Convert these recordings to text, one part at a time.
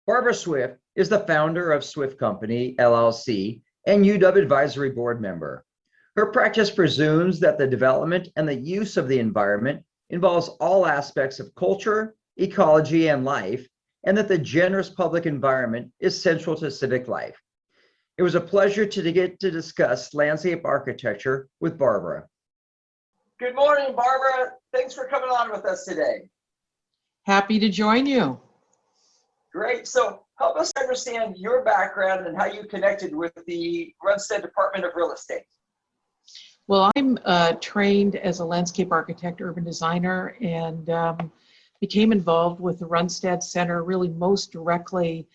Barbara Swift is the founder of Swift Company, LLC, and UW Advisory Board member. Her practice presumes that the development and the use of the environment involves all aspects of culture, ecology, and life, and that the generous public environment is central to civic life. It was a pleasure to get to discuss landscape architecture with Barbara. Good morning, Barbara. Thanks for coming on with us today. Happy to join you. Great. So help us understand your background and how you connected with the Runstad Department of Real Estate. Well, I'm trained as a landscape architect, urban designer, and became involved with the Runstad Center really most directly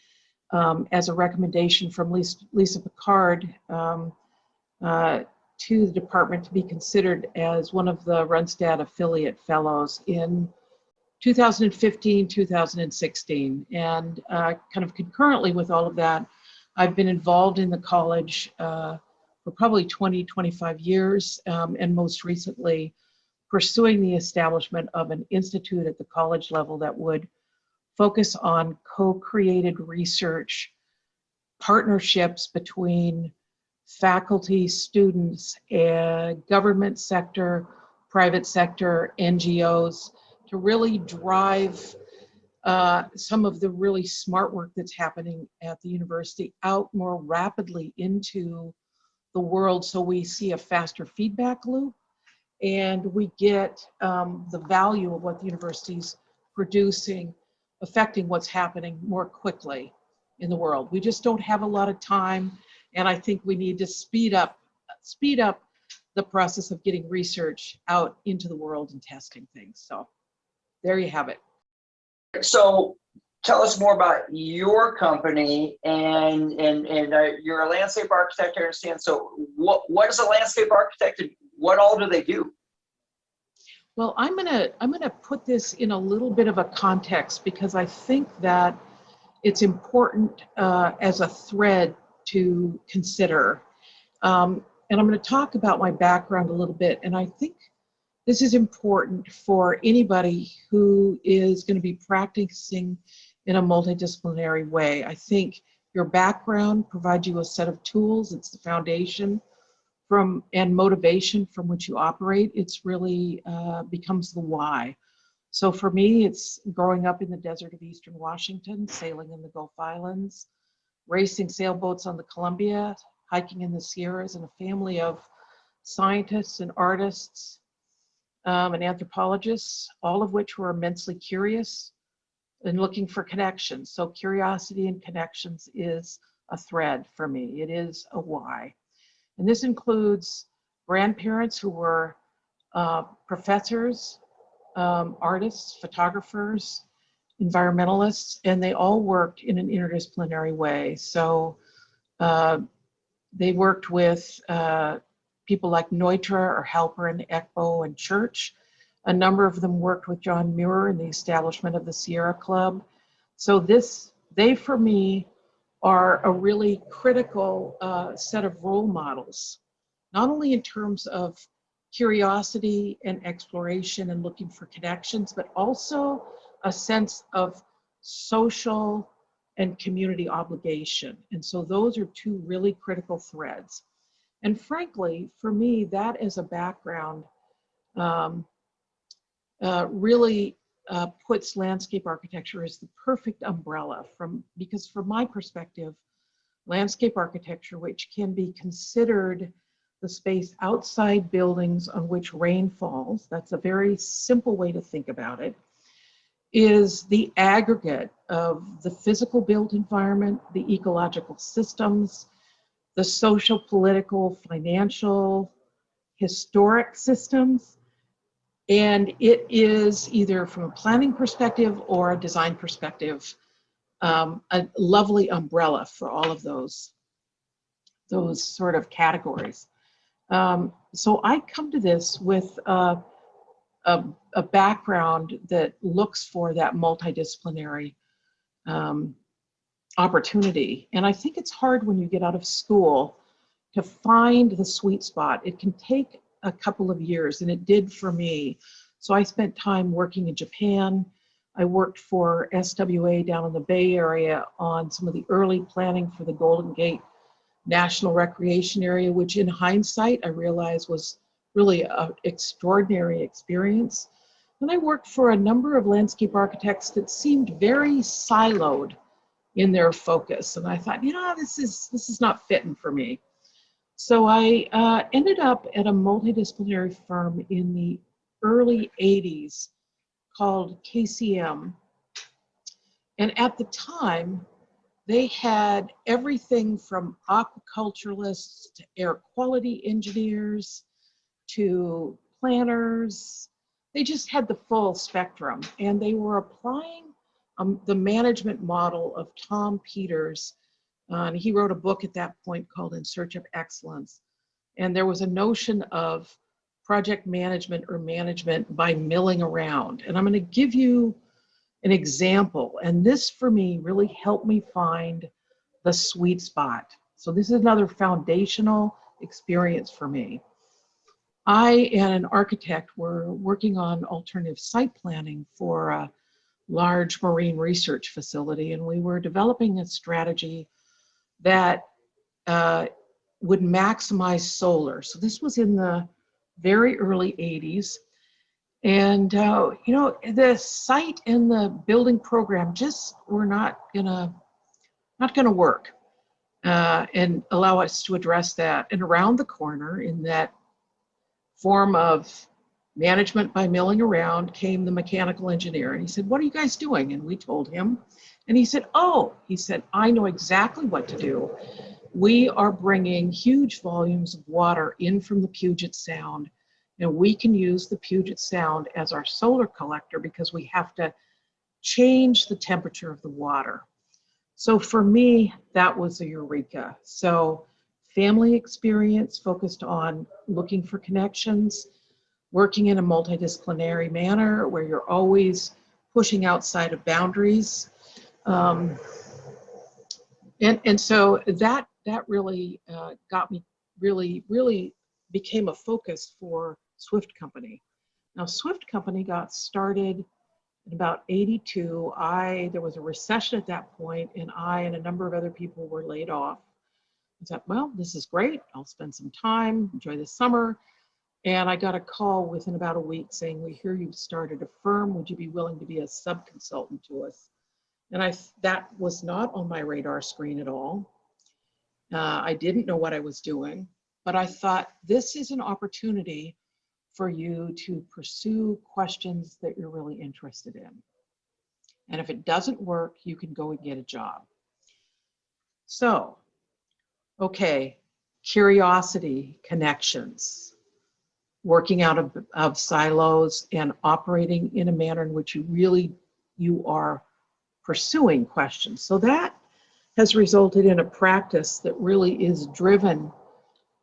as a recommendation from Lisa Picard to the department to be considered as one of the Runstad affiliate fellows in 2015, 2016. And kind of concurrently with all of that, I've been involved in the college for probably 20, 25 years, and most recently pursuing the establishment of an institute at the college level that would focus on co-created research, partnerships between faculty, students, and government sector, private sector, NGOs, to really drive some of the really smart work that's happening at the university out more rapidly into the world, so we see a faster feedback loop and we get the value of what the university's producing affecting what's happening more quickly in the world. We just don't have a lot of time, and I think we need to speed up the process of getting research out into the world and testing things. So there you have it. So tell us more about your company, and you're a landscape architect, I understand. So what is a landscape architect, and what all do they do? Well, I'm gonna put this in a little bit of a context because I think that it's important as a thread to consider. And I'm going to talk about my background a little bit, and I think this is important for anybody who is going to be practicing in a multidisciplinary way. I think your background provides you a set of tools. It's the foundation and motivation from which you operate. It's really becomes the why. So for me, it's growing up in the desert of Eastern Washington, sailing in the Gulf Islands, racing sailboats on the Columbia, hiking in the Sierras, and a family of scientists and artists and anthropologists, all of which were immensely curious and looking for connections. So curiosity and connections is a thread for me. It is a why. And this includes grandparents who were professors, artists, photographers, environmentalists, and they all worked in an interdisciplinary way. So they worked with people like Neutra or Halper and Ekbo and Church. A number of them worked with John Muir in the establishment of the Sierra Club. So they for me are a really critical set of role models, not only in terms of curiosity and exploration and looking for connections, but also a sense of social and community obligation. And so those are two really critical threads. And frankly, for me, that as a background really puts landscape architecture as the perfect umbrella because from my perspective, landscape architecture, which can be considered the space outside buildings on which rain falls, that's a very simple way to think about it, is the aggregate of the physical built environment, the ecological systems, the social, political, financial, historic systems. And it is either from a planning perspective or a design perspective, a lovely umbrella for all of those sort of categories. So I come to this with a background that looks for that multidisciplinary opportunity. And I think it's hard when you get out of school to find the sweet spot. It can take a couple of years, and it did for me. So I spent time working in Japan, I worked for SWA down in the Bay Area on some of the early planning for the Golden Gate National Recreation Area, which in hindsight, I realized was really an extraordinary experience. And I worked for a number of landscape architects that seemed very siloed in their focus. And I thought, this is not fitting for me. So I ended up at a multidisciplinary firm in the early 80s called KCM. And at the time, they had everything from aquaculturalists to air quality engineers to planners. They just had the full spectrum, and they were applying the management model of Tom Peters. And he wrote a book at that point called In Search of Excellence. And there was a notion of project management or management by milling around. And I'm going to give you an example. And this for me really helped me find the sweet spot. So this is another foundational experience for me. I and an architect were working on alternative site planning for a large marine research facility, and we were developing a strategy that would maximize solar. So this was in the very early 80s. And, the site and the building program just were not gonna work and allow us to address that. And around the corner in that form of management by milling around came the mechanical engineer. And he said, "What are you guys doing?" And we told him. And he said, "I know exactly what to do. We are bringing huge volumes of water in from the Puget Sound, and we can use the Puget Sound as our solar collector because we have to change the temperature of the water." So for me, that was a eureka. So family experience focused on looking for connections, working in a multidisciplinary manner where you're always pushing outside of boundaries. And so that really got me really became a focus for Swift Company. Now, Swift Company got started in about 82. There was a recession at that point, and I and a number of other people were laid off. I thought, well, this is great. I'll spend some time, enjoy the summer. And I got a call within about a week saying, "We hear you've started a firm. Would you be willing to be a sub-consultant to us?" And that was not on my radar screen at all. I didn't know what I was doing, but I thought this is an opportunity for you to pursue questions that you're really interested in. And if it doesn't work, you can go and get a job. So, okay, curiosity, connections, working out of silos and operating in a manner in which you are pursuing questions. So that has resulted in a practice that really is driven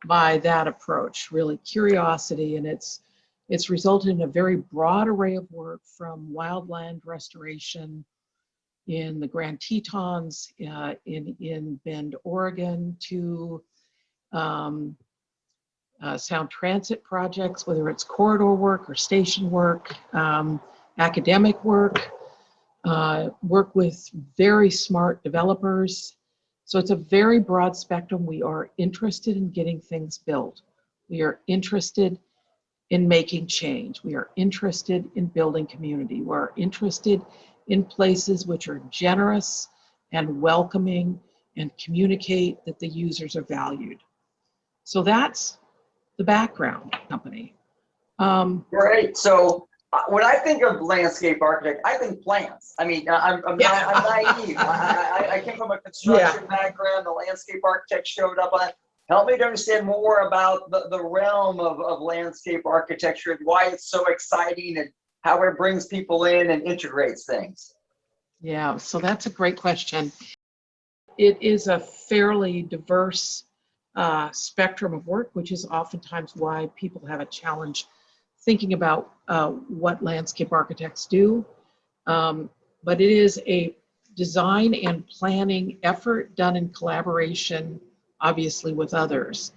by that approach, really curiosity, and it's resulted in a very broad array of work from wildland restoration in the Grand Tetons in Bend, Oregon, to sound transit projects, whether it's corridor work or station work, academic work, work with very smart developers. So it's a very broad spectrum. We are interested in getting things built. We are interested in making change. We are interested in building community. We're interested in places which are generous and welcoming and communicate that the users are valued. So that's the background company. Great. So when I think of landscape architect, I think plants. I mean, I'm naive. I came from a construction background. The landscape architect showed up. Help me to understand more about the realm of landscape architecture and why it's so exciting and how it brings people in and integrates things. Yeah, so that's a great question. It is a fairly diverse spectrum of work, which is oftentimes why people have a challenge thinking about what landscape architects do. But it is a design and planning effort done in collaboration, obviously, with others.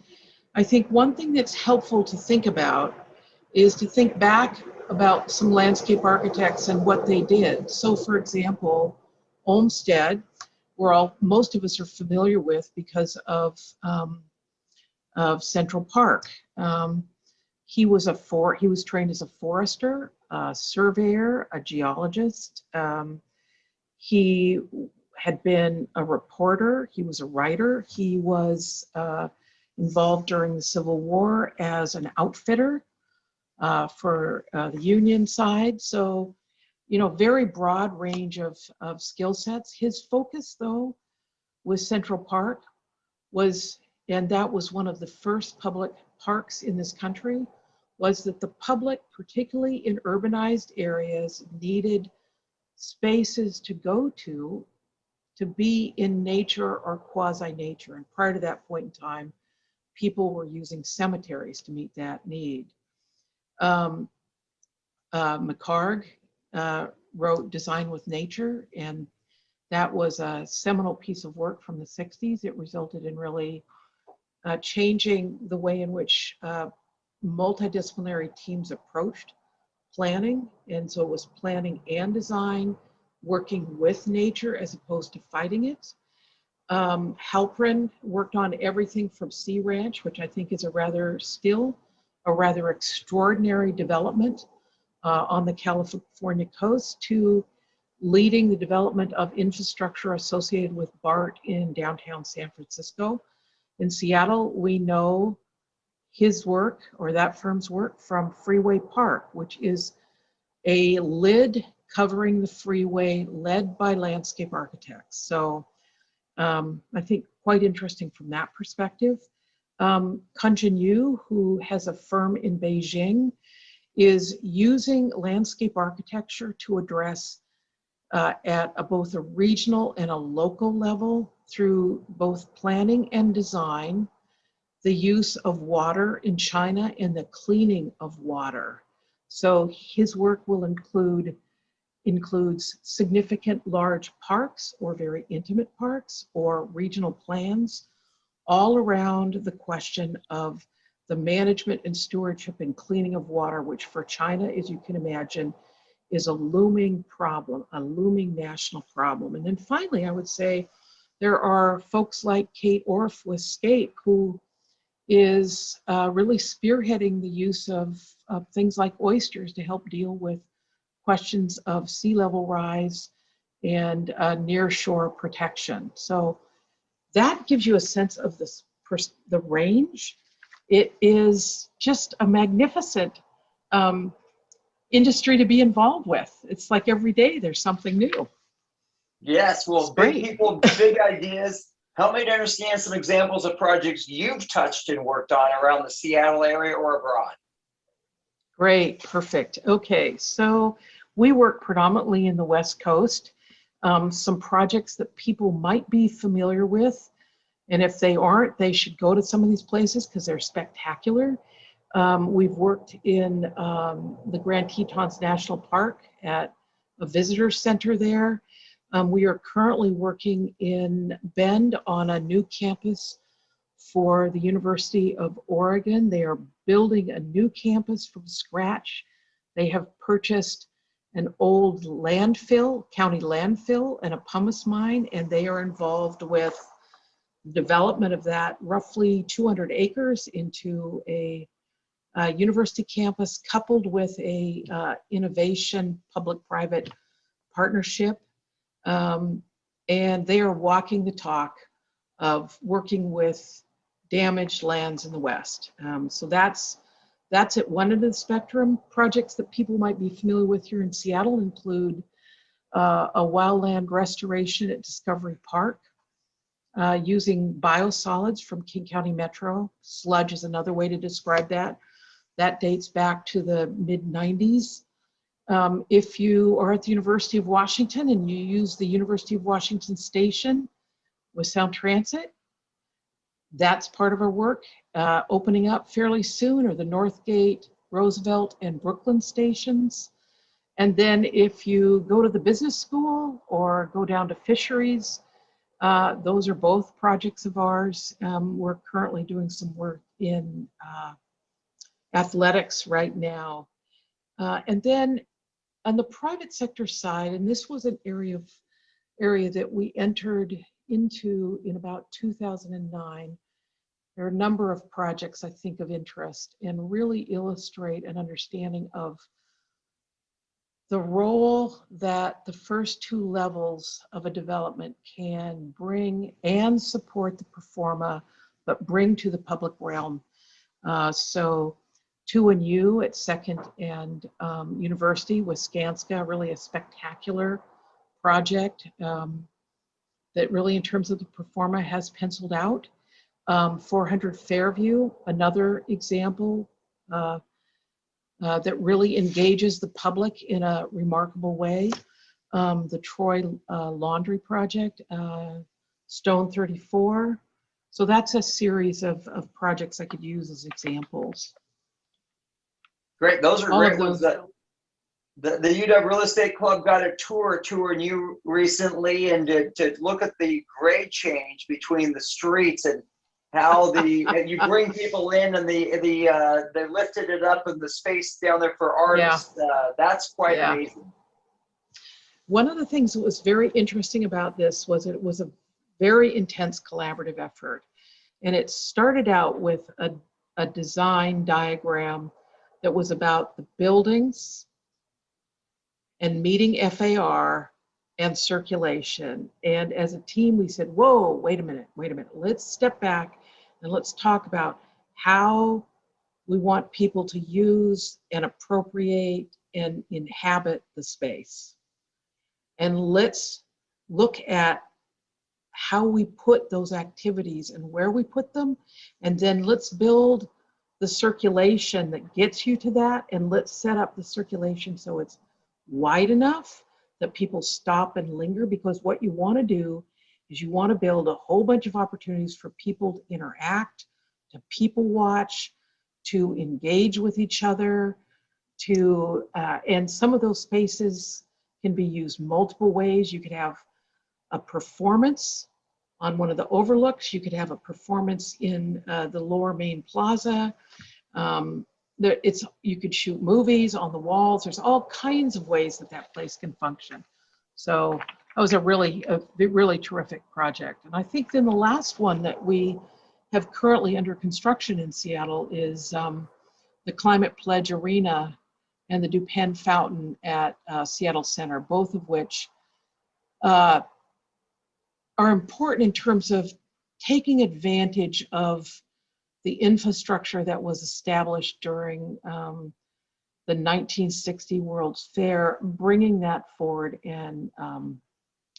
I think one thing that's helpful to think about is to think back about some landscape architects and what they did. So for example, Olmsted, most of us are familiar with because of Central Park. He was trained as a forester, a surveyor, a geologist. He had been a reporter. He was a writer. He was involved during the Civil War as an outfitter for the Union side. So, very broad range of skill sets. His focus, though, with Central Park and that was one of the first public parks in this country, was that the public, particularly in urbanized areas, needed spaces to go to be in nature or quasi-nature. And prior to that point in time, people were using cemeteries to meet that need. McCarg wrote Design with Nature, and that was a seminal piece of work from the 60s. It resulted in really changing the way in which multidisciplinary teams approached planning. And so it was planning and design, working with nature as opposed to fighting it. Halprin worked on everything from Sea Ranch, which I think is a rather extraordinary development on the California coast, to leading the development of infrastructure associated with BART in downtown San Francisco. In Seattle, we know his work, or that firm's work, from Freeway Park, which is a lid covering the freeway led by landscape architects. So I think quite interesting from that perspective. Kunjin Yu, who has a firm in Beijing, is using landscape architecture to address at both a regional and a local level, through both planning and design, the use of water in China and the cleaning of water. So his work will includes significant large parks or very intimate parks or regional plans, all around the question of the management and stewardship and cleaning of water, which for China, as you can imagine, is a looming problem, a looming national problem. And then finally, I would say there are folks like Kate Orff with Scape, who is really spearheading the use of things like oysters to help deal with questions of sea level rise and nearshore protection. So that gives you a sense of the range. It is just a magnificent industry to be involved with. It's like every day there's something new. Yes, well, big people, big ideas. Help me to understand some examples of projects you've touched and worked on around the Seattle area or abroad. Great, perfect. Okay, so we work predominantly in the West Coast. Some projects that people might be familiar with, and if they aren't, they should go to some of these places because they're spectacular. We've worked in the Grand Tetons National Park at a visitor center there. We are currently working in Bend on a new campus for the University of Oregon. They are building a new campus from scratch. They have purchased an old landfill, county landfill, and a pumice mine, and they are involved with development of that roughly 200 acres into a university campus, coupled with a innovation public-private partnership. And they are walking the talk of working with damaged lands in the West. So that's at one end of the spectrum. Projects that people might be familiar with here in Seattle include a wildland restoration at Discovery Park, using biosolids from King County Metro. Sludge is another way to describe that. That dates back to the mid-90s. If you are at the University of Washington and you use the University of Washington station with Sound Transit, that's part of our work. Opening up fairly soon are the Northgate, Roosevelt, and Brooklyn stations. And then if you go to the business school or go down to fisheries, those are both projects of ours. We're currently doing some work in athletics right now. And then on the private sector side, and this was an area that we entered into in about 2009, there are a number of projects I think of interest and really illustrate an understanding of the role that the first two levels of a development can bring and support the performa, but bring to the public realm. So 2&U at Second and University with Skanska, really a spectacular project that really in terms of the performa has penciled out. 400 Fairview, another example that really engages the public in a remarkable way. The Troy Laundry Project, Stone 34. So that's a series of projects I could use as examples. Great, those are All great of ones. those. The UW Real Estate Club got a tour and you recently, and to look at the grade change between the streets and how and you bring people in and they lifted it up in the space down there for artists. That's quite amazing. One of the things that was very interesting about this was it was a very intense collaborative effort. And it started out with a design diagram that was about the buildings and meeting FAR and circulation. And as a team, we said, whoa, wait a minute. Let's step back and let's talk about how we want people to use and appropriate and inhabit the space. And let's look at how we put those activities and where we put them. And then let's build the circulation that gets you to that. And let's set up the circulation so it's wide enough that people stop and linger, because what you want to do is you want to build a whole bunch of opportunities for people to interact, to people watch, to engage with each other, and some of those spaces can be used multiple ways. You could have a performance on one of the overlooks. You could have a performance in the lower main plaza. You could shoot movies on the walls. There's all kinds of ways that place can function. So that was a really terrific project. And I think then the last one that we have currently under construction in Seattle is the Climate Pledge Arena and the Dupen Fountain at Seattle Center, both of which are important in terms of taking advantage of the infrastructure that was established during the 1960 World's Fair, bringing that forward and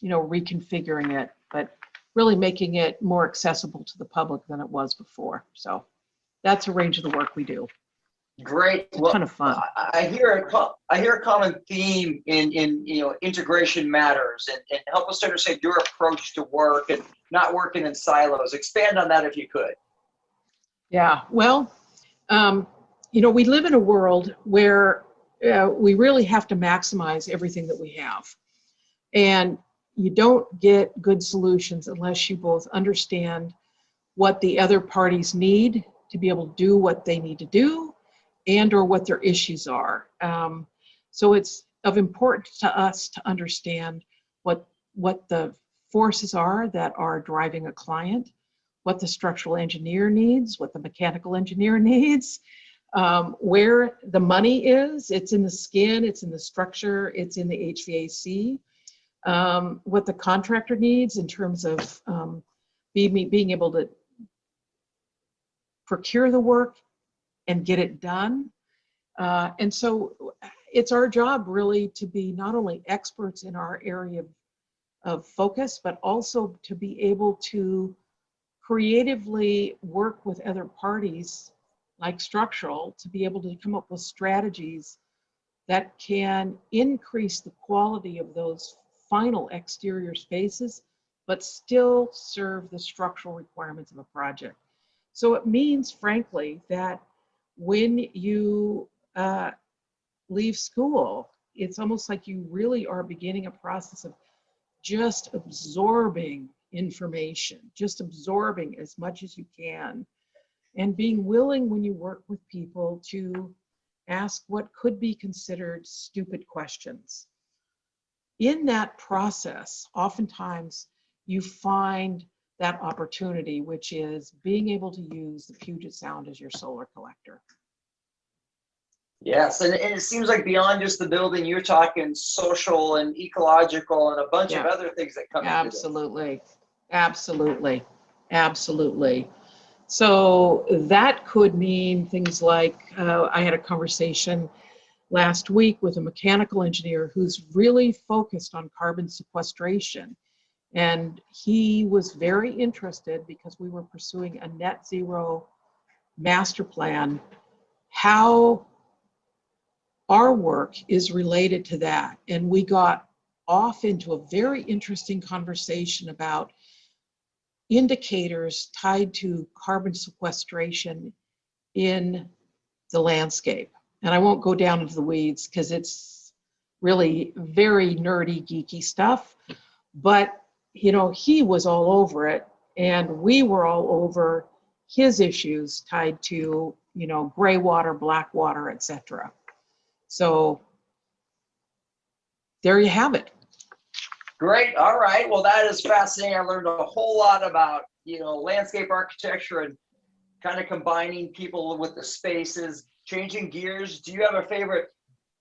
reconfiguring it, but really making it more accessible to the public than it was before. So that's a range of the work we do. Great. It's a ton of fun. I hear a common theme in integration matters, and help us to understand your approach to work and not working in silos. Expand on that if you could. Yeah, well, we live in a world where we really have to maximize everything that we have. And you don't get good solutions unless you both understand what the other parties need to be able to do what they need to do, and or what their issues are. So it's of importance to us to understand what the forces are that are driving a client, what the structural engineer needs, what the mechanical engineer needs, where the money is. It's in the skin, it's in the structure, it's in the HVAC. What the contractor needs in terms of being able to procure the work and get it done. And so it's our job really to be not only experts in our area of focus, but also to be able to creatively work with other parties like structural to be able to come up with strategies that can increase the quality of those final exterior spaces, but still serve the structural requirements of a project. So it means, frankly, that when you leave school, it's almost like you really are beginning a process of just absorbing information, just absorbing as much as you can, and being willing when you work with people to ask what could be considered stupid questions. In that process, oftentimes you find that opportunity, which is being able to use the Puget Sound as your solar collector. Yes, and it seems like beyond just the building, you're talking social and ecological and a bunch of other things that come into this. Absolutely, absolutely, absolutely. So that could mean things like, I had a conversation last week with a mechanical engineer who's really focused on carbon sequestration. And he was very interested, because we were pursuing a net zero master plan, how our work is related to that. And we got off into a very interesting conversation about indicators tied to carbon sequestration in the landscape. And I won't go down into the weeds because it's really very nerdy, geeky stuff. But, you know, he was all over it, and we were all over his issues tied to, you know, gray water, black water, etc. So there you have it. Great. All right. Well, that is fascinating. I learned a whole lot about, you know, landscape architecture and kind of combining people with the spaces. Changing gears, do you have a favorite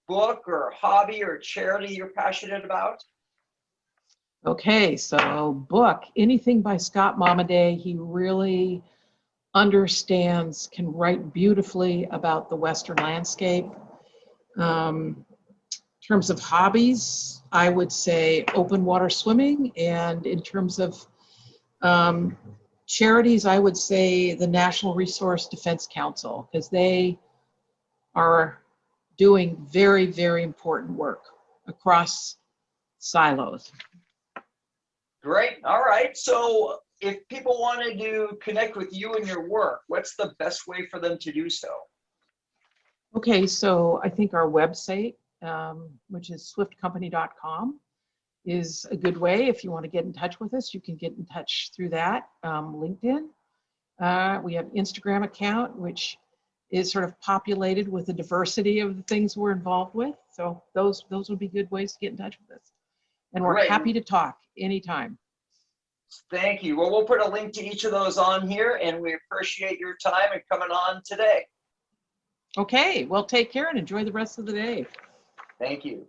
book or hobby or charity you're passionate about? Okay, so book, anything by Scott Momaday. He really understands, can write beautifully about the Western landscape. In terms of hobbies, I would say open water swimming. And in terms of charities, I would say the National Resource Defense Council, because they are doing very, very important work across silos. Great. All right. So if people wanted to connect with you and your work, what's the best way for them to do so? Okay, so I think our website, which is swiftcompany.com, is a good way. If you want to get in touch with us, you can get in touch through that. LinkedIn. We have Instagram account, which is sort of populated with the diversity of the things we're involved with. So those would be good ways to get in touch with us. And we're happy to talk anytime. Thank you. Well, we'll put a link to each of those on here, and we appreciate your time and coming on today. Okay, well, take care and enjoy the rest of the day. Thank you.